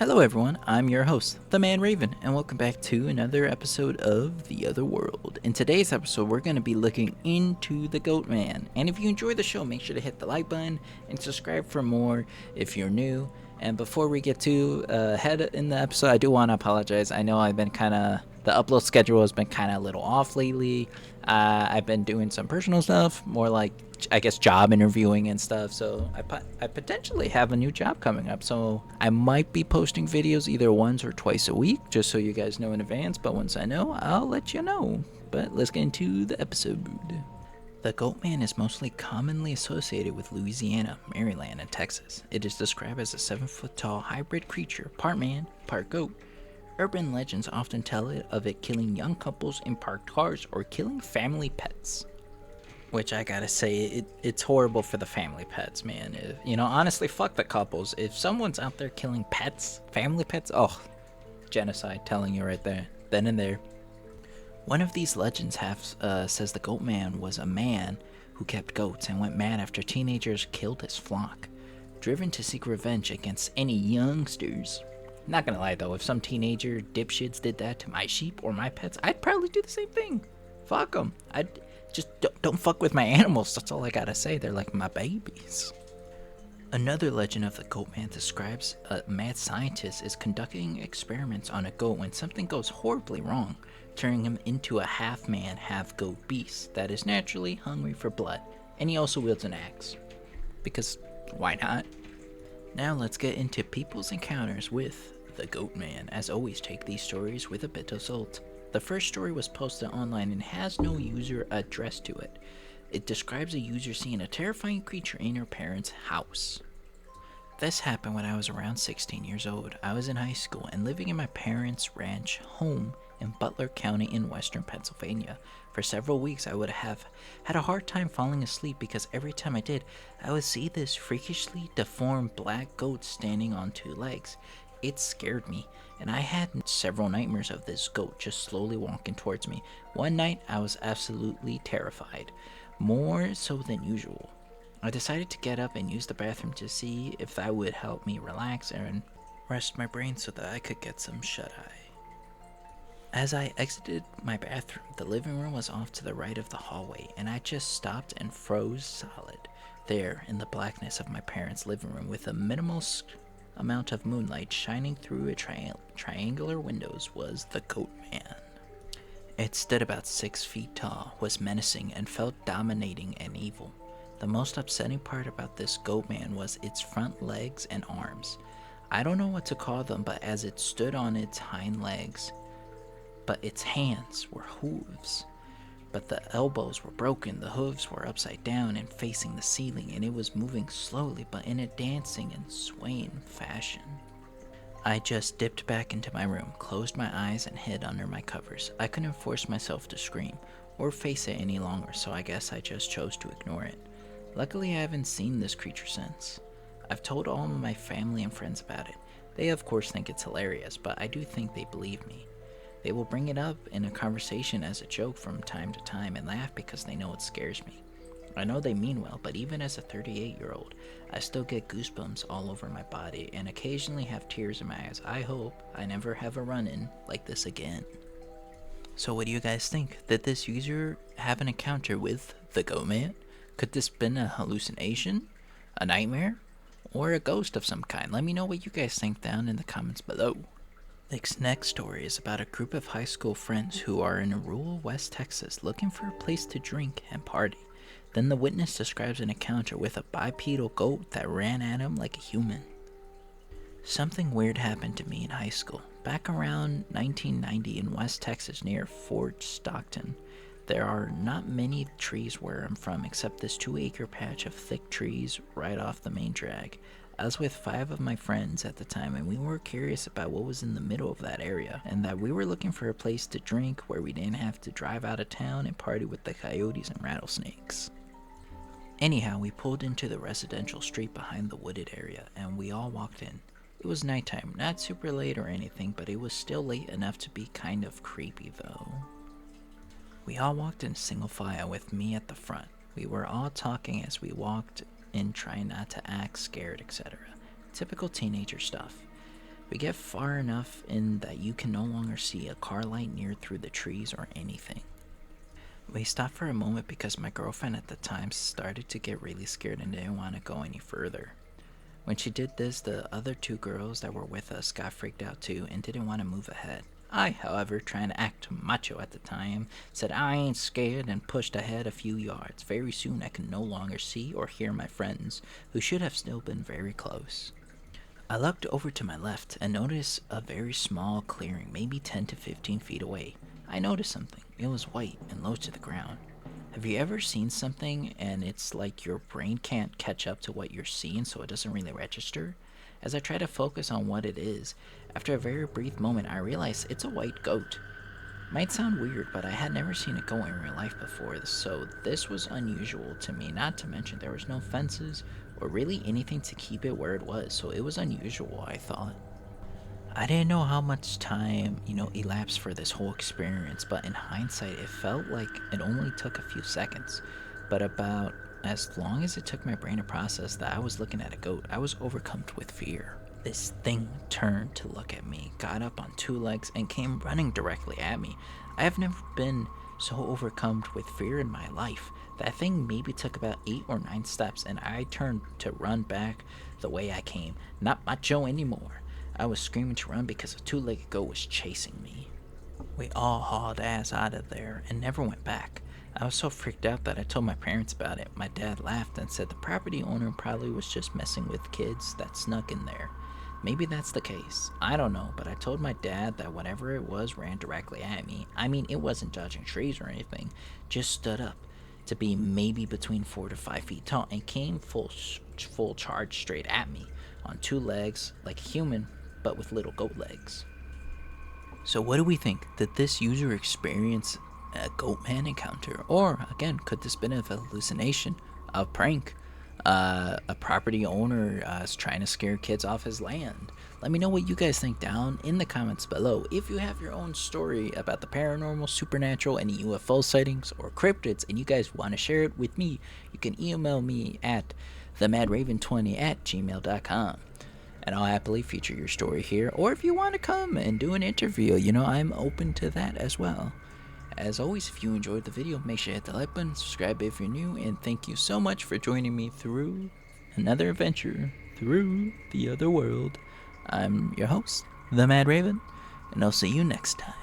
Hello everyone, I'm your host, The Man Raven, and welcome back to another episode of The Other World. In today's episode, we're going to be looking into the Goatman. And if you enjoy the show, make sure to hit the like button and subscribe for more if you're new. And before we get too ahead in the episode, I do want to apologize. I know I've been the upload schedule has been kind of a little off lately. I've been doing some personal stuff, more like, I guess, job interviewing and stuff. So I potentially have a new job coming up. So I might be posting videos either once or twice a week, just so you guys know in advance. But once I know, I'll let you know. But let's get into the episode. The Goatman is mostly commonly associated with Louisiana, Maryland, and Texas. It is described as a 7-foot-tall hybrid creature, part man, part goat. Urban legends often tell of it killing young couples in parked cars or killing family pets. Which I gotta say, it's horrible for the family pets, man. Honestly, fuck the couples. If someone's out there killing pets, family pets, oh, genocide, telling you right there, then and there. One of these legends says the Goatman was a man who kept goats and went mad after teenagers killed his flock, driven to seek revenge against any youngsters. Not gonna lie though, if some teenager dipshits did that to my sheep or my pets, I'd probably do the same thing. Fuck them. I'd just don't fuck with my animals. That's all I gotta say. They're like my babies. Another legend of the Goatman describes a mad scientist is conducting experiments on a goat when something goes horribly wrong, turning him into a half-man, half-goat beast that is naturally hungry for blood, and he also wields an axe. Because why not? Now let's get into people's encounters with the Goatman. As always, take these stories with a bit of salt. The first story was posted online and has no user address to it. It describes a user seeing a terrifying creature in her parents' house. This happened when I was around 16 years old. I was in high school and living in my parents' ranch home in Butler County in western Pennsylvania. For several weeks I would have had a hard time falling asleep because every time I did, I would see this freakishly deformed black goat standing on two legs. It scared me, and I had several nightmares of this goat just slowly walking towards me. One night I was absolutely terrified, more so than usual. I decided to get up and use the bathroom to see if that would help me relax and rest my brain so that I could get some shut-eye. As I exited my bathroom, the living room was off to the right of the hallway, and I just stopped and froze solid. There, in the blackness of my parents' living room, with a minimal amount of moonlight shining through triangular windows, was the Goatman. It stood about 6 feet tall, was menacing, and felt dominating and evil. The most upsetting part about this Goatman was its front legs and arms. I don't know what to call them, but as it stood on its hind legs, but its hands were hooves. But the elbows were broken, the hooves were upside down and facing the ceiling, and it was moving slowly but in a dancing and swaying fashion. I just dipped back into my room, closed my eyes, and hid under my covers. I couldn't force myself to scream or face it any longer, so I guess I just chose to ignore it. Luckily, I haven't seen this creature since. I've told all of my family and friends about it. They of course think it's hilarious, but I do think they believe me. They will bring it up in a conversation as a joke from time to time and laugh because they know it scares me. I know they mean well, but even as a 38-year-old, I still get goosebumps all over my body and occasionally have tears in my eyes. I hope I never have a run-in like this again. So what do you guys think? Did this user have an encounter with the Goatman? Could this been a hallucination, a nightmare, or a ghost of some kind? Let me know what you guys think down in the comments below. This next story is about a group of high school friends who are in rural West Texas looking for a place to drink and party. Then the witness describes an encounter with a bipedal goat that ran at him like a human. Something weird happened to me in high school. Back around 1990 in West Texas near Fort Stockton, there are not many trees where I'm from except this 2-acre patch of thick trees right off the main drag. I was with 5 of my friends at the time, and we were curious about what was in the middle of that area, and that we were looking for a place to drink where we didn't have to drive out of town and party with the coyotes and rattlesnakes. Anyhow, we pulled into the residential street behind the wooded area, and we all walked in. It was nighttime, not super late or anything, but it was still late enough to be kind of creepy though. We all walked in single file with me at the front. We were all talking as we walked in, trying not to act scared, etc. Typical teenager stuff. We get far enough in that you can no longer see a car light near through the trees or anything. We stopped for a moment because my girlfriend at the time started to get really scared and didn't want to go any further. When she did this, the other two girls that were with us got freaked out too and didn't want to move ahead. I, however, trying to act macho at the time, said I ain't scared and pushed ahead a few yards. Very soon I could no longer see or hear my friends, who should have still been very close. I looked over to my left and noticed a very small clearing, maybe 10 to 15 feet away. I noticed something. It was white and low to the ground. Have you ever seen something and it's like your brain can't catch up to what you're seeing, so it doesn't really register? As I try to focus on what it is, after a very brief moment I realize it's a white goat. Might sound weird, but I had never seen a goat in real life before, so this was unusual to me, not to mention there was no fences or really anything to keep it where it was, so it was unusual, I thought. I didn't know how much time, elapsed for this whole experience, but in hindsight, it felt like it only took a few seconds. But about as long as it took my brain to process that I was looking at a goat, I was overcome with fear. This thing turned to look at me, got up on two legs, and came running directly at me. I have never been so overcome with fear in my life. That thing maybe took about 8 or 9 steps, and I turned to run back the way I came. Not macho anymore. I was screaming to run because a two-legged goat was chasing me. We all hauled ass out of there and never went back. I was so freaked out that I told my parents about it. My dad laughed and said the property owner probably was just messing with kids that snuck in there. Maybe that's the case. I don't know, but I told my dad that whatever it was ran directly at me. I mean, it wasn't dodging trees or anything, just stood up to be maybe between 4 to 5 feet tall and came full charge straight at me on two legs like a human, but with little goat legs. So, what do we think? Did this user experience a Goatman encounter? Or, again, could this been a hallucination, a prank? A property owner is trying to scare kids off his land. Let me know what you guys think down in the comments below. If you have your own story about the paranormal, supernatural, any UFO sightings, or cryptids, and you guys want to share it with me, you can email me at themadraven20@gmail.com. And I'll happily feature your story here. Or if you want to come and do an interview, I'm open to that as well. As always, if you enjoyed the video, make sure to hit the like button, subscribe if you're new, and thank you so much for joining me through another adventure through the other world. I'm your host, The Mad Raven, and I'll see you next time.